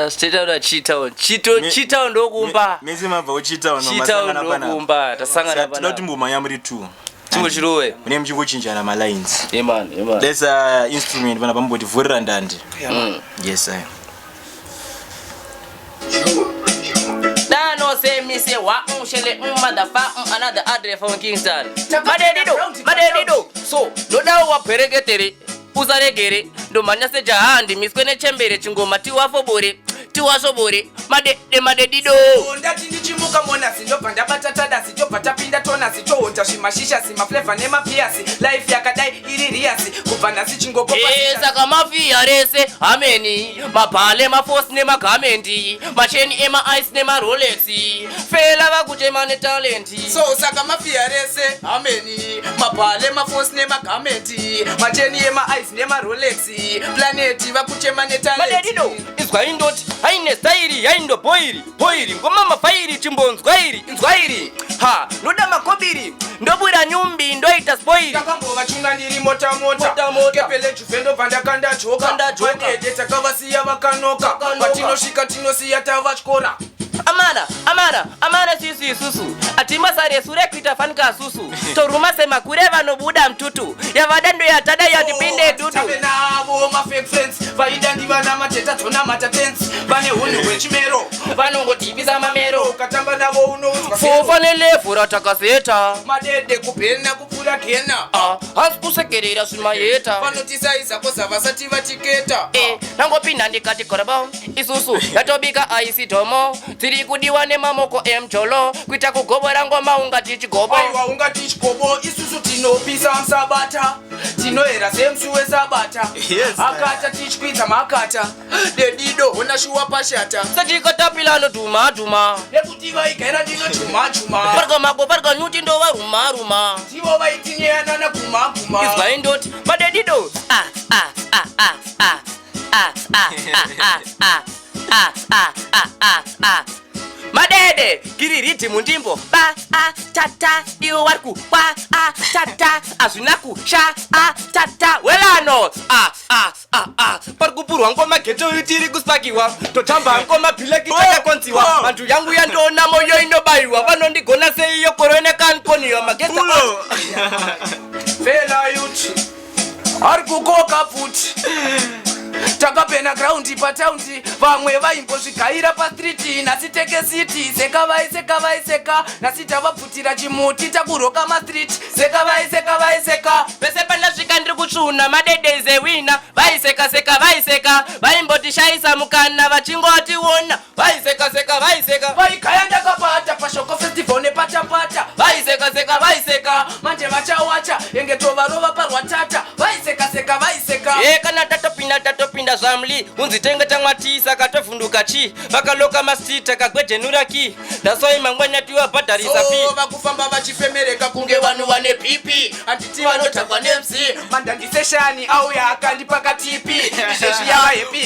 Steta Chitown ndokumba. Mezi mabva uchitown Chitown ndokumba. Tasangana pana. Tinoti mbuma yamuri 2. Chimbo chirowe. Mune mchingochinjana ma lines. Man. Let's instrument pana pamboti vhurira ndandi. Yes sir. Dano say me say wa shele motherfucker another address from Kingston. Madedido. So, no dawo wa peregetere. Uzaregere ndo manyase jahandi miskwene chembere chingoma tiwasobore madedido ndati ndichimuka mona sinobva ndabatata sichobva pinda tona sichohonja zvimashisha simaflavor nemapiasi life yakadai iri riasi kubva nhasi chingokopa saka mafia rese ameni mabhale maforce nemagamendi macheni ema-ice nemarolex fela vakuchema netalenti so saka mafia rese ameni mabhale maforce nemagamendi macheni ema-ice nemarolex planeti vakuchema netalenti madedido izwa indoti haine stairi yaindo boiri ngoma mafairi chimbonzwa iri ha noda makobiri ndobura nyumbi ndoita spoiri takambova chunga ndiri mota kepele chufendo pandakanda joka madede takavasiya vakanoka patinosvika tinosiya tavatyora amana sisi isusu atimbasare sure kuita fanika susu toruma sema kure vanobuda mtutu yavadando yatada yatipinde dudu tavenavo mafake friends vaida ndivana mateta tona matatensi vane hunhu hwechimero vanongotivisa mamero ukatamba navo unouzwa fofanele fura takaseta madede kupena kupfuura gena hasi kusekerera zvimayeta vanotisaizako savasati vatiketa nangopinda ndikati koraba isusu yatobika aisi tomo tiri kudiwa nemamoko emcholo kuita kugobora ngoma ungati chigobo aiwa ungati chigobo isusu tinopisa msabata tinoera semsu wesabata akata tichikwidza makata dedido unashuwa pashata satikatapilano dhuma nekuti vaigara ndino dhuma parika nyuti ndova ruma tivo vaitinyeyanana guma izwa indoti madedido madede giririti mundimbo tata iwo wariku tata azvinaku tata welano parikupurwa ngoma geto tiri kuspakiwa totamba ngoma bhileki takakonziwa vantu yangu yandona moyo inobayiwa vanondigona seiyo koronekanponiwa magesa fela yuti ari kukoka futi takapena graundi pataundi vamwe vaimbozvigaira pastriti nhasi teke city sekavaiseka nhasi tavapfutira chimuti takuroka mastriti sekavaiseka pese pandasvika ndiri kutsvuna madedeize wina vaiseka vaimbotishayisa mukana vachingotiona vaiseka vaikaya ndakapata pashoko festival nepatapata vaiseka manje vachawacha enge tovarova parwatata vaiseka kana tatopinda zvamli unzitengeta mwatisa katovhunduka chi vakaloka masita kagwejenura ki ndasoi mangwanyatiwa bhadharisa pi vakufamba vachifemereka kunge vanhu vane pipi handiti vanotakwa nemzi mandandiseshani auya akandipa katipi izvezviyava hepi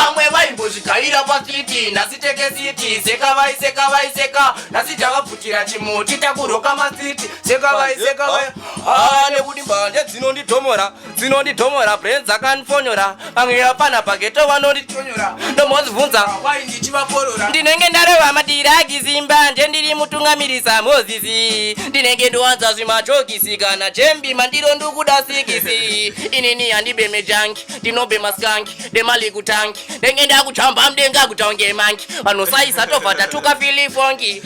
vamwe vaimbozvigaira pasiti nhasi teke siti sekavaiseka nhasi tavabvutira chimuti takuroka masiti sekavaiseka nekuti mbanje dzinonditomora brain dzakanfonyora vamwe vapana pageto vanonditonyora ndomozibvunza waindichivaporora ndinenge ndareva madiragi zimbanje ndiri mutungamirisa mozisi ndinenge ndowanza zvimajogisi kana jembi mandiro ndukuda sikisi inini handibeme janki ndinobema skanki demalikutanki ndenge ndakujamba mdenga kutaunge manki vanosaisa tobva tatuka filifongi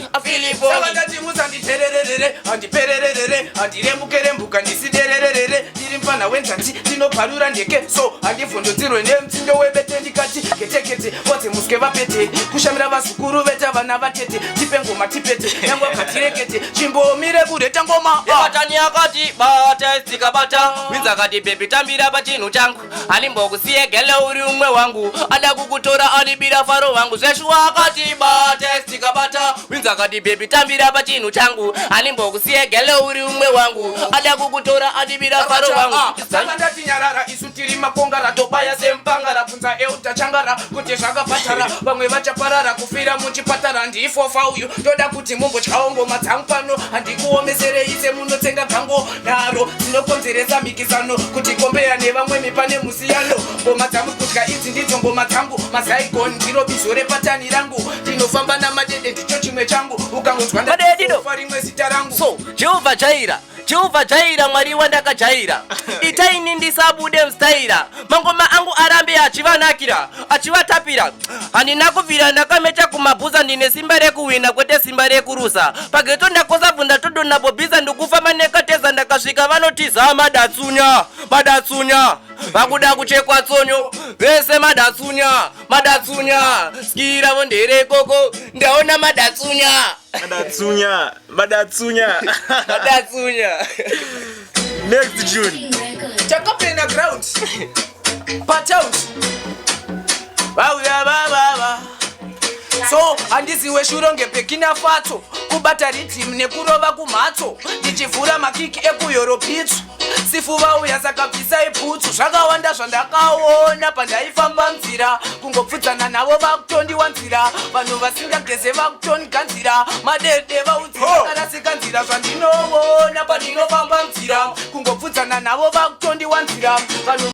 savandati musanditererere handipererere handirembukerembuka ndisidererere ndiri mfana wenzanzi ndinobvarura ndeke so handivhundudzirwe nemtsindo webete ndikati ketekete vodze muske vapete kushamira vazukuru veta vana vatete tipe ngoma tipete yangu akatirekete chimbomire kureta ngoma evatani akati bata istikabata winza akati bebi tambira pachinhu changu alimbokusiye gele uri umwe wangu ada kukutora alibira faro wangu zveshuwa akati bata istikabata winza akati bebi tambira pachinhu changu alimbokusiye gele uri umwe wangu ada kukutora alibira faro wangu saka ndati nyarara isu tiri makongara tobaya sempanga rabvunza eutachangara kuti zvakapatara vamwe vachaparara kufira muchipatara ndiifofa uyu toda kuti mumbotyawo ngoma dzangu pano handikuomeserei semunotsenga gango nharo dzinokonzeresa mikisano kuti kombeya nevamwe mipane musiyano ngoma dzangu kudya idzi ndidzo ngoma dzangu mazai Saigon ndiro bizo repatani rangu ndinofamba namadede ndicho chimwe changu ukangonzwa Madedido. rimwe zita rangu So Jehova jaira mwari wandakajaira itaini ndisabude mstaira mangoma angu arambe achivanakira achivatapira handina kubvira ndakamecha kumabhuza ndine simba rekuwina kwete simba rekurusa pageto ndakosa bvunda todo nabobhiza ndikufamba nekateza ndakasvika vanotiza madatsunya vakuda kuchekwa tsonyo vese madatsunya skiravo nderekoko ndaona madatsunya Next June. takapena ground patout vauya vavava so handiziwe shuro ngepekina fatso kubata rithimu nekurova kumhatso ndichivhura makiki ekuyuropitsu sifu vauya saka bvisai putsu zvakawanda zvandakaona pandaifamba nzira kungopfudzana navo vakutondiwa nzira vanhu vasingageze vakutondiganzira madede vaudzivakarasika nzira zvandinoona pandinofamba nzira kungopfudzana navo vakutondiwa nzira vanhu